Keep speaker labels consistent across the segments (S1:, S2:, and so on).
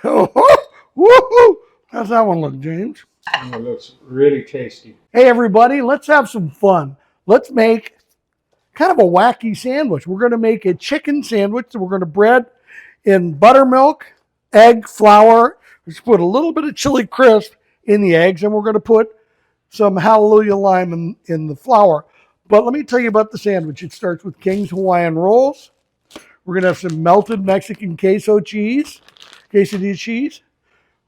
S1: Woohoo! How's that one look, James?
S2: It looks really tasty.
S1: Hey, everybody, let's have some fun. Let's make kind of a wacky sandwich. We're going to make a chicken sandwich that we're going to bread in buttermilk, egg, flour. Let's put a little bit of chili crisp in the eggs, and we're going to put some Hallelujah lime in the flour. But let me tell you about the sandwich. It starts with King's Hawaiian rolls. We're going to have some melted Mexican quesadilla cheese.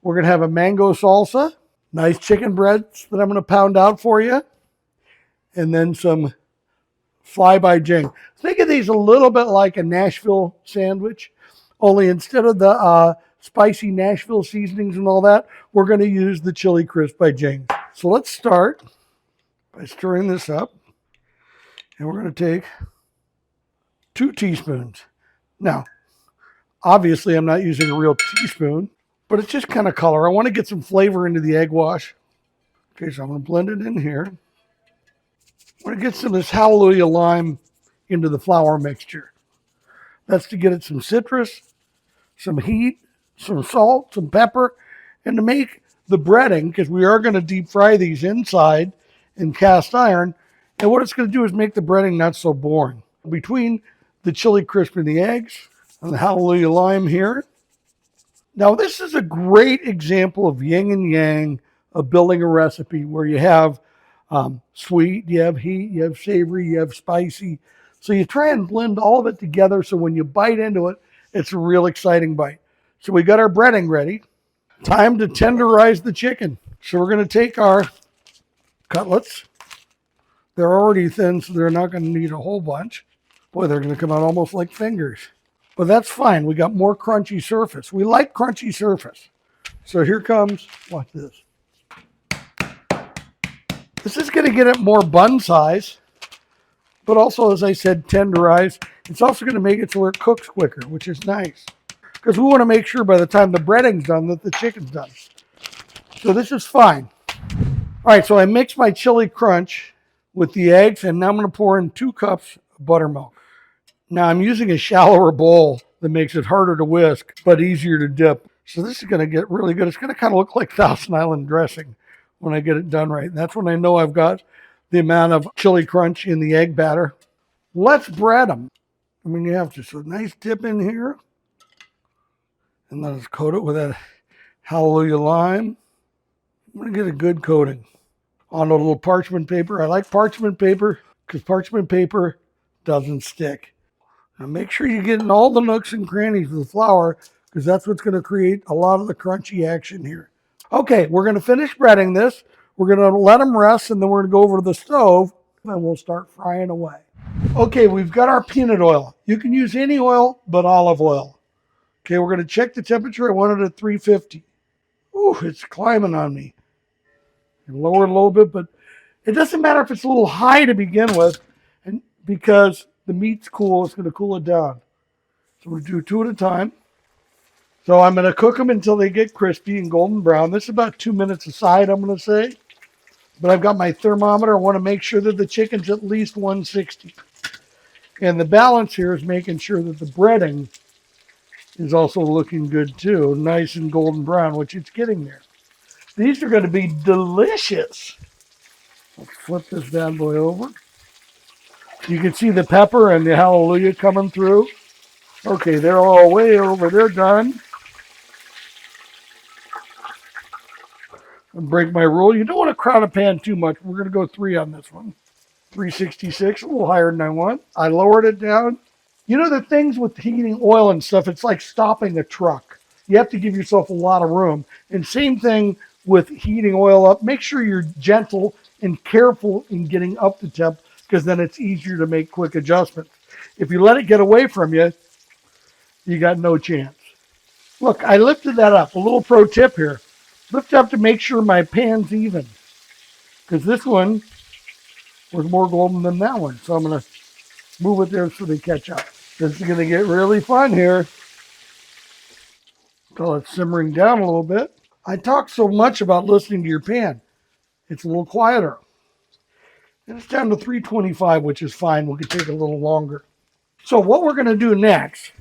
S1: We're going to have a mango salsa, nice chicken breads that I'm going to pound out for you, and then some fly by Jing. Think of these a little bit like a Nashville sandwich, only instead of the spicy Nashville seasonings and all that, we're going to use the chili crisp by Jing. So let's start by stirring this up, and we're going to take 2 teaspoons. Now, obviously, I'm not using a real teaspoon, but it's just kind of color. I want to get some flavor into the egg wash. Okay, so I'm going to blend it in here. I want to get some of this Hallelujah lime into the flour mixture. That's to get it some citrus, some heat, some salt, some pepper, and to make the breading, because we are going to deep fry these inside in cast iron, and what it's going to do is make the breading not so boring. Between the chili crisp and the eggs and the Hallelujah lime here. Now, this is a great example of yin and yang of building a recipe where you have sweet, you have heat, you have savory, you have spicy. So you try and blend all of it together so when you bite into it, it's a real exciting bite. So we got our breading ready. Time to tenderize the chicken. So we're going to take our cutlets. They're already thin, so they're not going to need a whole bunch. Boy, they're going to come out almost like fingers. But that's fine. We got more crunchy surface. We like crunchy surface. So here comes, watch this. This is going to get it more bun size, but also, as I said, tenderized. It's also going to make it so it cooks quicker, which is nice. Because we want to make sure by the time the breading's done that the chicken's done. So this is fine. All right, so I mixed my chili crunch with the eggs, and now I'm going to pour in 2 cups of buttermilk. Now I'm using a shallower bowl that makes it harder to whisk, but easier to dip. So this is going to get really good. It's going to kind of look like Thousand Island dressing when I get it done right. And that's when I know I've got the amount of chili crunch in the egg batter. Let's bread them. I mean, you have to. So nice dip in here. And let's coat it with that Hallelujah lime. I'm going to get a good coating on a little parchment paper. I like parchment paper because parchment paper doesn't stick. Now make sure you get in all the nooks and crannies of the flour because that's what's going to create a lot of the crunchy action here. Okay, we're going to finish breading this. We're going to let them rest, and then we're going to go over to the stove, and we'll start frying away. Okay, we've got our peanut oil. You can use any oil but olive oil. Okay, we're going to check the temperature. I want it at 350. Ooh, it's climbing on me. Lower it a little bit, but it doesn't matter if it's a little high to begin with, and because the meat's cool, it's going to cool it down. So we'll do 2 at a time. So I'm going to cook them until they get crispy and golden brown. This is about 2 minutes aside, I'm going to say. But I've got my thermometer. I want to make sure that the chicken's at least 160. And the balance here is making sure that the breading is also looking good too. Nice and golden brown, which it's getting there. These are going to be delicious. Let's flip this bad boy over. You can see the pepper and the Hallelujah coming through. Okay, they're all way over. They're done. I'll break my rule. You don't want to crowd a pan too much. We're going to go 3 on this one. 366, a little higher than I want. I lowered it down. You know the things with heating oil and stuff, it's like stopping a truck. You have to give yourself a lot of room. And same thing with heating oil up. Make sure you're gentle and careful in getting up the temp because then it's easier to make quick adjustments. If you let it get away from you, you got no chance. Look, I lifted that up. A little pro tip here. Lift up to make sure my pan's even. Because this one was more golden than that one. So I'm going to move it there so they catch up. This is going to get really fun here. Until it's simmering down a little bit. I talk so much about listening to your pan. It's a little quieter. And it's down to 325, which is fine. We could take a little longer. So what we're going to do next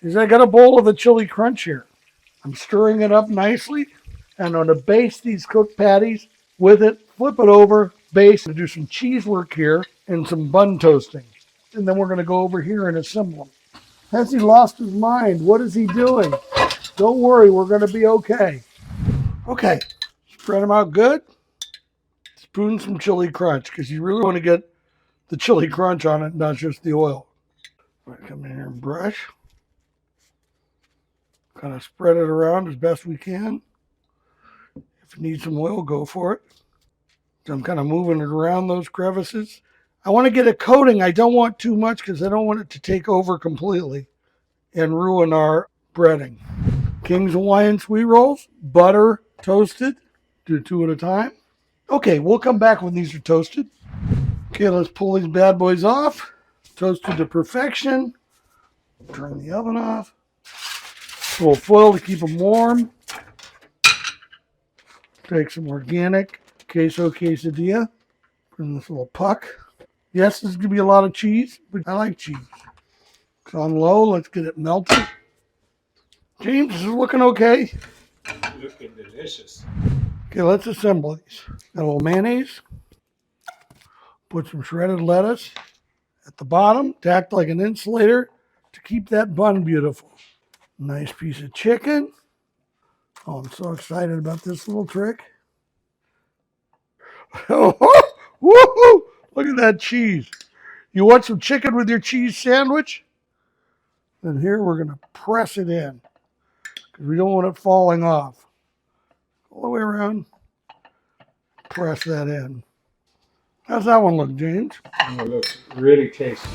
S1: is I got a bowl of the chili crunch here. I'm stirring it up nicely. And I'm going to baste these cooked patties with it, flip it over, baste, and do some cheese work here and some bun toasting. And then we're going to go over here and assemble them. Has he lost his mind? What is he doing? Don't worry, we're going to be okay. Okay, spread them out good. Spoon some chili crunch because you really want to get the chili crunch on it, not just the oil. Come in here and brush. Kind of spread it around as best we can. If you need some oil, go for it. So I'm kind of moving it around those crevices. I want to get a coating. I don't want too much because I don't want it to take over completely and ruin our breading. King's Hawaiian sweet rolls, butter toasted. Do 2 at a time. Okay, we'll come back when these are toasted. Okay, let's pull these bad boys off. Toasted to perfection. Turn the oven off. A little foil to keep them warm. Take some organic queso quesadilla from this little puck. Yes, there's going to be a lot of cheese, but I like cheese. It's on low. Let's get it melted. James, this is looking okay.
S2: Looking delicious.
S1: Okay, let's assemble these. Got a little mayonnaise. Put some shredded lettuce at the bottom, tacked like an insulator to keep that bun beautiful. Nice piece of chicken. Oh, I'm so excited about this little trick. Oh, woohoo! Look at that cheese. You want some chicken with your cheese sandwich? Then here we're going to press it in because we don't want it falling off. All the way around. Press that in. How's that one look, James?
S2: It looks really tasty.